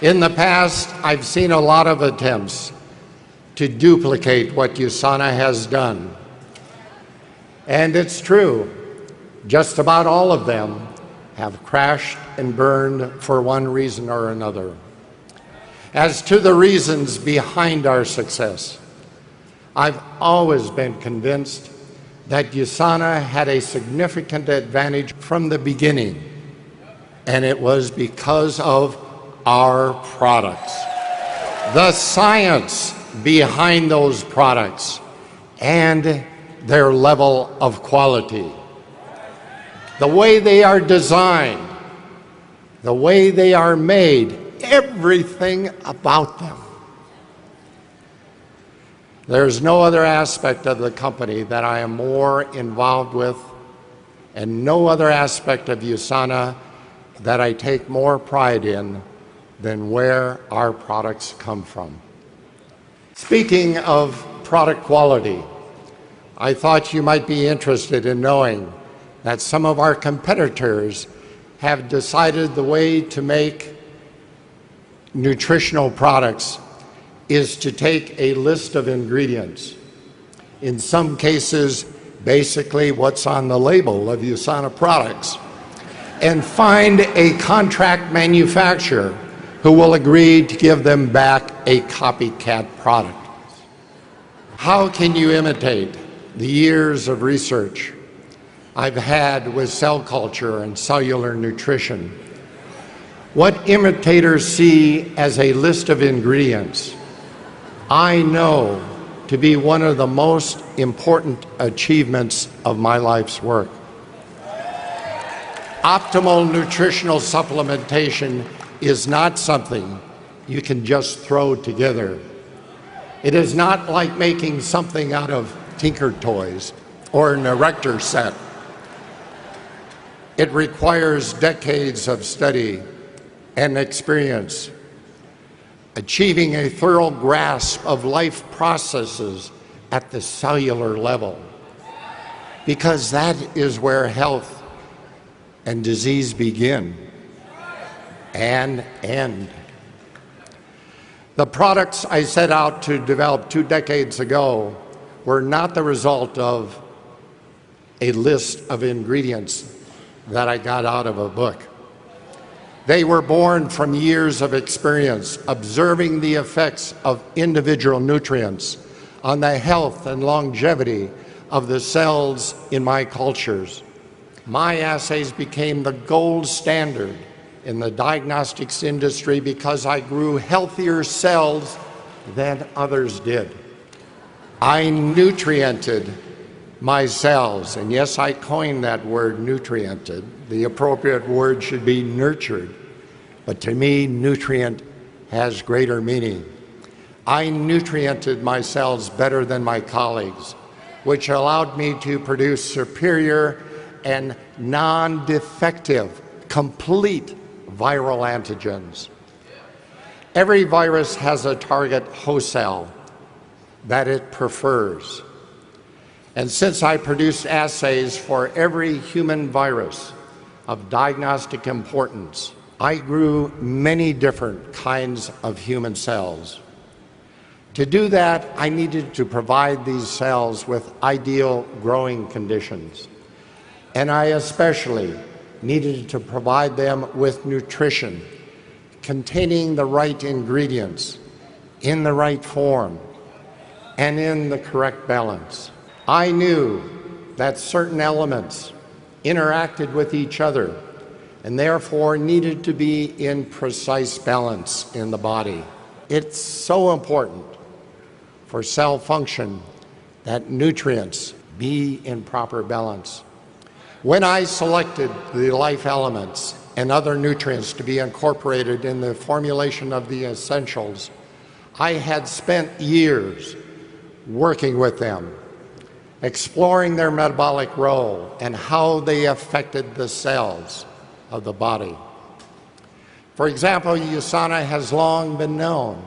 In the past, I've seen a lot of attempts to duplicate what USANA has done. And it's true, just about all of them have crashed and burned for one reason or another. As to the reasons behind our success, I've always been convinced that USANA had a significant advantage from the beginning, and it was because of our products. The science behind those products and their level of quality. The way they are designed, the way they are made, everything about them. There's no other aspect of the company that I am more involved with, and no other aspect of USANA that I take more pride in than where our products come from. Speaking of product quality, I thought you might be interested in knowing that some of our competitors have decided the way to make nutritional products is to take a list of ingredients. In some cases, basically what's on the label of USANA products, and find a contract manufacturer who will agree to give them back a copycat product. How can you imitate the years of research I've had with cell culture and cellular nutrition? What imitators see as a list of ingredients, I know to be one of the most important achievements of my life's work. Optimal nutritional supplementation is not something you can just throw together. It is not like making something out of Tinker Toys or an erector set. It requires decades of study and experience, achieving a thorough grasp of life processes at the cellular level, because that is where health and disease begin and end. The products I set out to develop 2 decades ago were not the result of a list of ingredients that I got out of a book. They were born from years of experience observing the effects of individual nutrients on the health and longevity of the cells in my cultures. My assays became the gold standard in the diagnostics industry because I grew healthier cells than others did. I nutriented my cells, and yes, I coined that word, nutriented. The appropriate word should be nurtured, but to me, nutrient has greater meaning. I nutriented my cells better than my colleagues, which allowed me to produce superior and non-defective, complete viral antigens. Every virus has a target host cell that it prefers. And since I produced assays for every human virus of diagnostic importance, I grew many different kinds of human cells. To do that, I needed to provide these cells with ideal growing conditions. And I especially needed to provide them with nutrition containing the right ingredients in the right form and in the correct balance. I knew that certain elements interacted with each other and therefore needed to be in precise balance in the body. It's so important for cell function that nutrients be in proper balance. When I selected the life elements and other nutrients to be incorporated in the formulation of the essentials, I had spent years working with them, exploring their metabolic role and how they affected the cells of the body. For example, USANA has long been known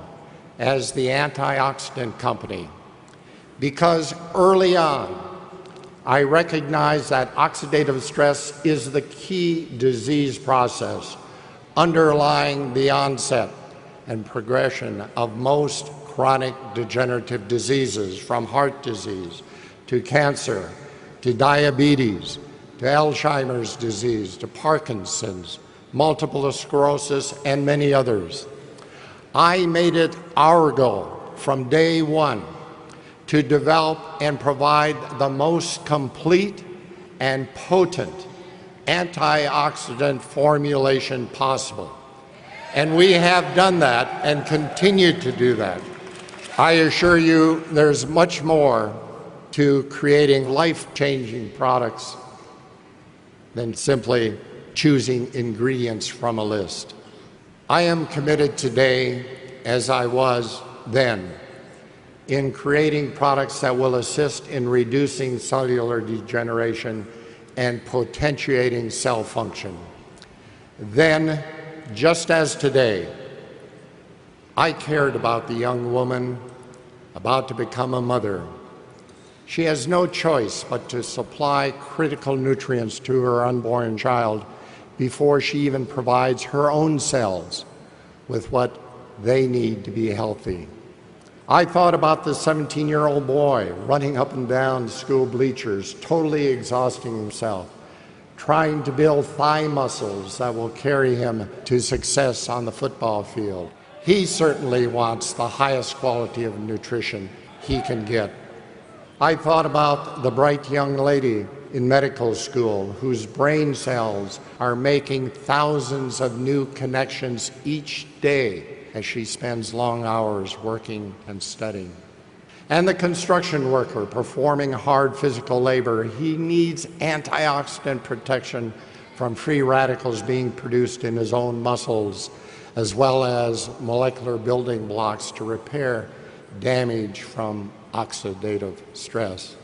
as the antioxidant company because early on I recognized that oxidative stress is the key disease process underlying the onset and progression of most chronic degenerative diseases, from heart disease to cancer to diabetes to Alzheimer's disease to Parkinson's, multiple sclerosis, and many others. I made it our goal from day one to develop and provide the most complete and potent antioxidant formulation possible. And we have done that and continue to do that. I assure you there's much more to creating life-changing products than simply choosing ingredients from a list. I am committed today, as I was then, in creating products that will assist in reducing cellular degeneration and potentiating cell function. Then, just as today, I cared about the young woman about to become a mother. She has no choice but to supply critical nutrients to her unborn child before she even provides her own cells with what they need to be healthy. I thought about the 17-year-old boy running up and down school bleachers, totally exhausting himself, trying to build thigh muscles that will carry him to success on the football field. He certainly wants the highest quality of nutrition he can get. I thought about the bright young lady in medical school whose brain cells are making thousands of new connections each day as she spends long hours working and studying. And the construction worker performing hard physical labor, he needs antioxidant protection from free radicals being produced in his own muscles, as well as molecular building blocks to repair damage from oxidative stress.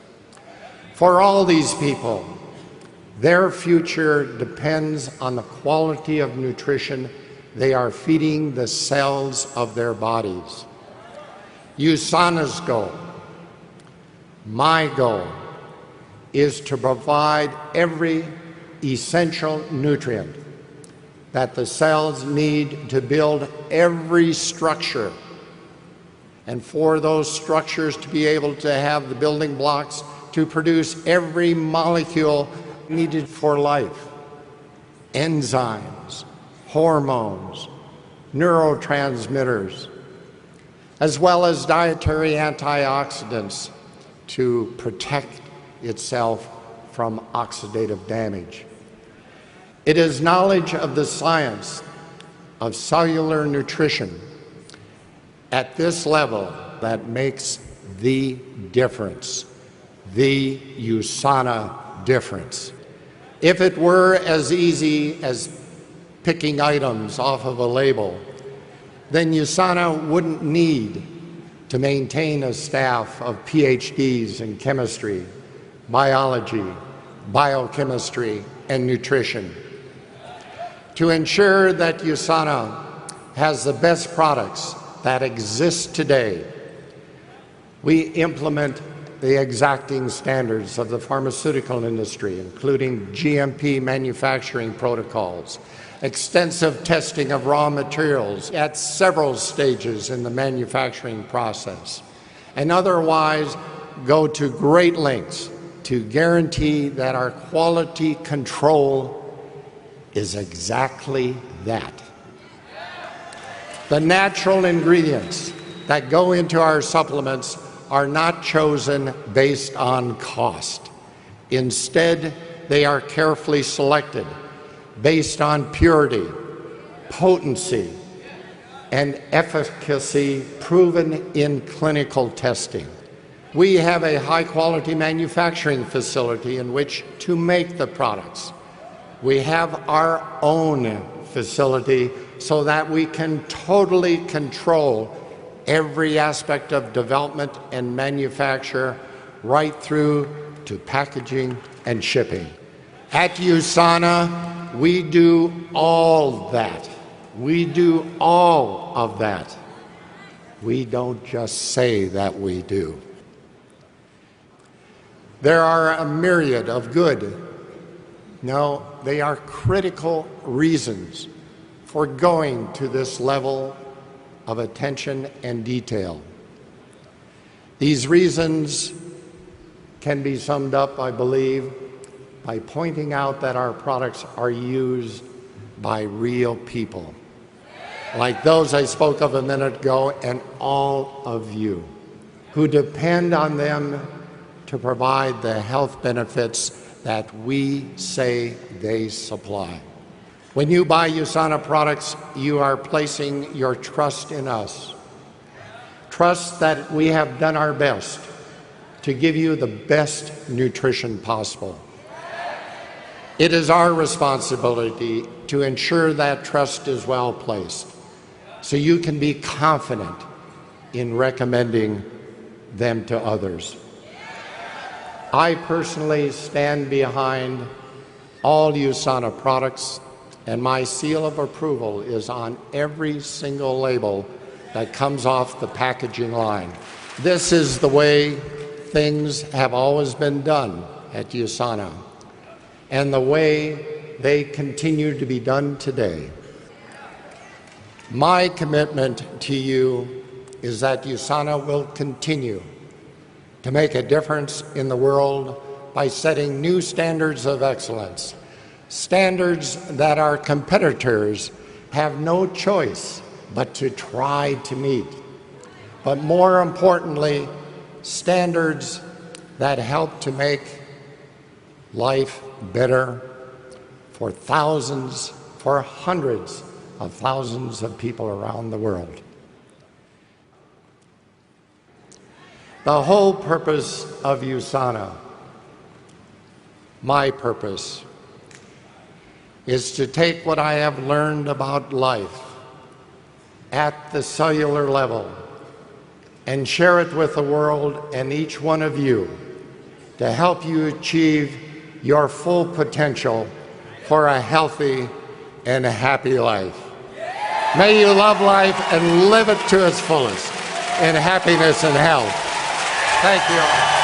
For all these people, their future depends on the quality of nutrition they are feeding the cells of their bodies. USANA's goal, my goal, is to provide every essential nutrient that the cells need to build every structure, and for those structures to be able to have the building blocks to produce every molecule needed for life: enzymes, hormones, neurotransmitters, as well as dietary antioxidants to protect itself from oxidative damage. It is knowledge of the science of cellular nutrition at this level that makes the difference, the USANA difference. If it were as easy as picking items off of a label, then USANA wouldn't need to maintain a staff of PhDs in chemistry, biology, biochemistry, and nutrition. To ensure that USANA has the best products that exist today, we implement the exacting standards of the pharmaceutical industry, including GMP manufacturing protocols, extensive testing of raw materials at several stages in the manufacturing process, and otherwise go to great lengths to guarantee that our quality control is exactly that. The natural ingredients that go into our supplements are not chosen based on cost. Instead, they are carefully selected based on purity, potency, and efficacy proven in clinical testing. We have a high-quality manufacturing facility in which to make the products. We have our own facility so that we can totally control every aspect of development and manufacture, right through to packaging and shipping. At USANA, we do all that. We do all of that. We don't just say that we do. There are a myriad of good, no, they are critical reasons for going to this level of attention and detail. These reasons can be summed up, I believe, by pointing out that our products are used by real people, like those I spoke of a minute ago, and all of you who depend on them to provide the health benefits that we say they supply. When you buy USANA products, you are placing your trust in us. Trust that we have done our best to give you the best nutrition possible. It is our responsibility to ensure that trust is well placed, so you can be confident in recommending them to others. I personally stand behind all USANA products, and my seal of approval is on every single label that comes off the packaging line. This is the way things have always been done at USANA, and the way they continue to be done today. My commitment to you is that USANA will continue to make a difference in the world by setting new standards of excellence, standards that our competitors have no choice but to try to meet. But more importantly, standards that help to make life better for thousands, for hundreds of thousands of people around the world. The whole purpose of USANA, my purpose, is to take what I have learned about life at the cellular level and share it with the world and each one of you to help you achieve your full potential for a healthy and a happy life. May you love life and live it to its fullest in happiness and health. Thank you all.